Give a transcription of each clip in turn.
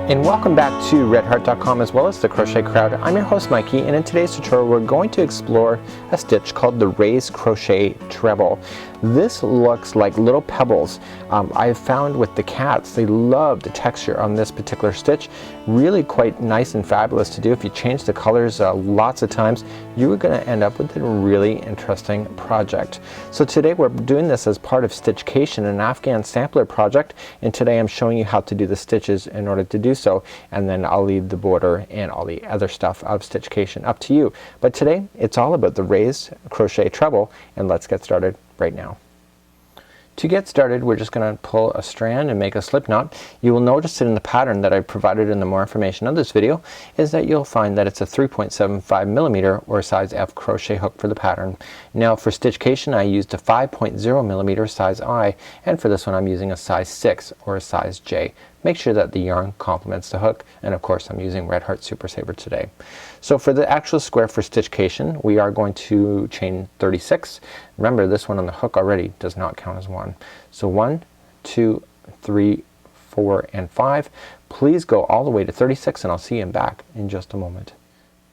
And welcome back to redheart.com as well as the Crochet Crowd. I'm your host Mikey, and in today's tutorial we're going to explore a stitch called the Raised Crochet Treble. This looks like little pebbles. I've found with the cats, they love the texture on this particular stitch. Really quite nice and fabulous to do. If you change the colors lots of times, you are going to end up with a really interesting project. So today we're doing this as part of Stitchcation, an Afghan sampler project, and today I'm showing you how to do the stitches in order to do so, and then I'll leave the border and all the other stuff of Stitchcation up to you. But today it's all about the Raised Crochet Treble, and let's get started right now. To get started, we're just going to pull a strand and make a slip knot. You will notice that in the pattern that I provided in the more information of this video is that you'll find that it's a 3.75 millimeter or size F crochet hook for the pattern. Now for Stitchcation I used a 5.0 millimeter size I, and for this one I'm using a size 6 or a size J. Make sure that the yarn complements the hook, and of course I'm using Red Heart Super Saver today. So for the actual square for Stitchcation we are going to chain 36. Remember, this one on the hook already does not count as one. So 1, 2, 3, 4, and 5. Please go all the way to 36 and I'll see you back in just a moment.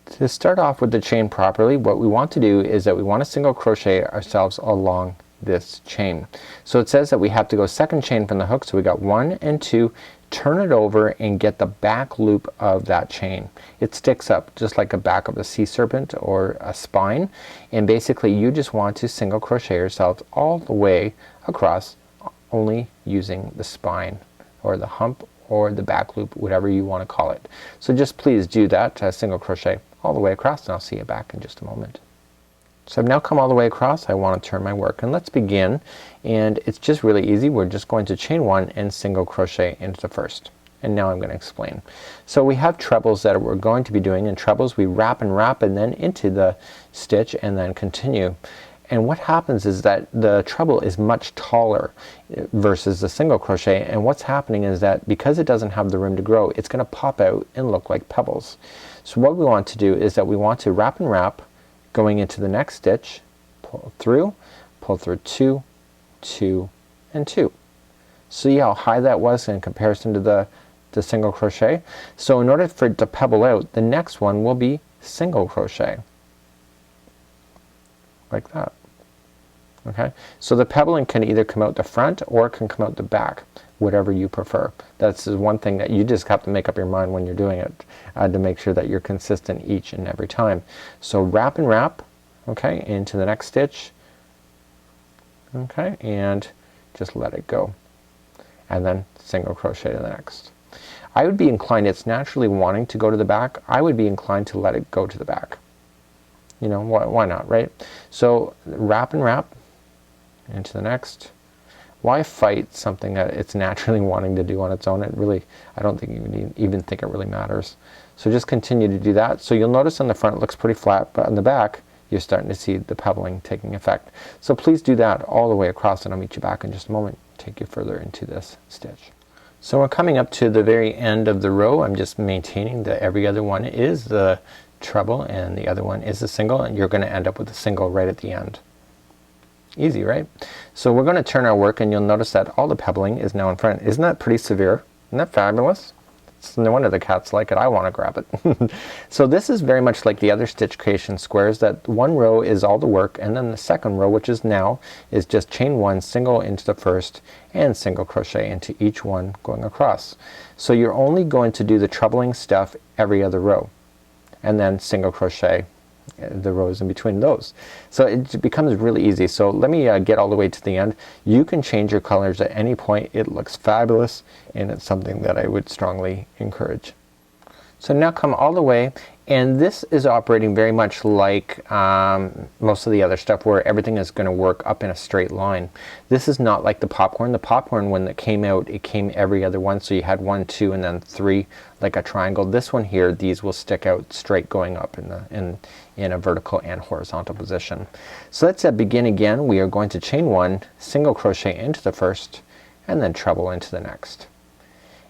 To start off with the chain properly, what we want to do is that we want to single crochet ourselves along this chain. So it says that we have to go second chain from the hook, so we got 1 and 2, turn it over and get the back loop of that chain. It sticks up just like a back of a sea serpent or a spine, and basically you just want to single crochet yourself all the way across, only using the spine or the hump or the back loop, whatever you want to call it. So just please do that, single crochet all the way across, and I'll see you back in just a moment. So I've now come all the way across. I want to turn my work, and let's begin, and it's just really easy. We're just going to chain 1 and single crochet into the first, and now I'm going to explain. So we have trebles that we're going to be doing. In trebles we wrap and then into the stitch and then continue, and what happens is that the treble is much taller versus the single crochet, and what's happening is that because it doesn't have the room to grow, it's going to pop out and look like pebbles. So what we want to do is that we want to wrap and wrap, going into the next stitch, pull through 2, 2, and 2. See how high that was in comparison to the single crochet? So in order for it to pebble out, the next one will be single crochet like that. Okay, so the pebbling can either come out the front or it can come out the back, whatever you prefer. That's one thing that you just have to make up your mind when you're doing it, to make sure that you're consistent each and every time. So wrap and wrap, okay, into the next stitch, okay, and just let it go, and then single crochet to the next. I would be inclined, it's naturally wanting to go to the back, I would be inclined to let it go to the back. You know, why not, right? So wrap and wrap into the next. Why fight something that it's naturally wanting to do on its own? It really, I don't think you even think it really matters. So just continue to do that. So you'll notice on the front it looks pretty flat, but on the back you're starting to see the pebbling taking effect. So please do that all the way across, and I'll meet you back in just a moment, take you further into this stitch. So we're coming up to the very end of the row. I'm just maintaining that every other one is the treble and the other one is the single, and you're going to end up with a single right at the end. Easy, right? So we're going to turn our work, and you'll notice that all the pebbling is now in front. Isn't that pretty severe? Isn't that fabulous? It's no wonder the cats like it. I want to grab it. So this is very much like the other Stitchcation squares, that one row is all the work, and then the second row, which is now, is just chain 1, single into the first, and single crochet into each one going across. So you're only going to do the trebling stuff every other row, and then single crochet the rows in between those. So it becomes really easy. So let me get all the way to the end. You can change your colors at any point. It looks fabulous, and it's something that I would strongly encourage. So now come all the way, and this is operating very much like most of the other stuff where everything is going to work up in a straight line. This is not like the popcorn. The popcorn, when it came out, it came every other one, so you had 1, 2, and then 3 like a triangle. This one here, these will stick out straight going up in a vertical and horizontal position. So let's begin again. We are going to chain 1, single crochet into the first, and then treble into the next.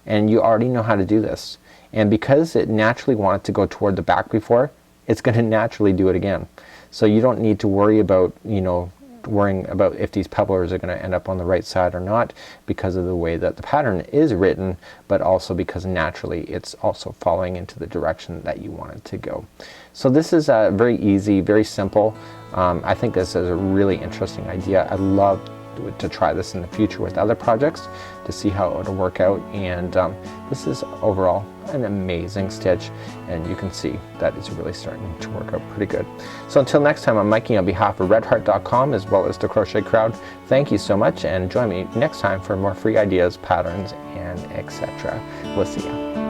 And you already know how to do this. And because it naturally wanted to go toward the back before, it's going to naturally do it again. So you don't need to worry about, you know, worrying about if these pebblers are going to end up on the right side or not because of the way that the pattern is written, but also because naturally it's also following into the direction that you want it to go. So this is very easy, very simple. I think this is a really interesting idea. I'd love to try this in the future with other projects to see how it'll work out, and this is overall an amazing stitch, and you can see that it's really starting to work out pretty good. So until next time, I'm Mikey on behalf of redheart.com as well as the Crochet Crowd. Thank you so much, and join me next time for more free ideas, patterns, and etc. We'll see you.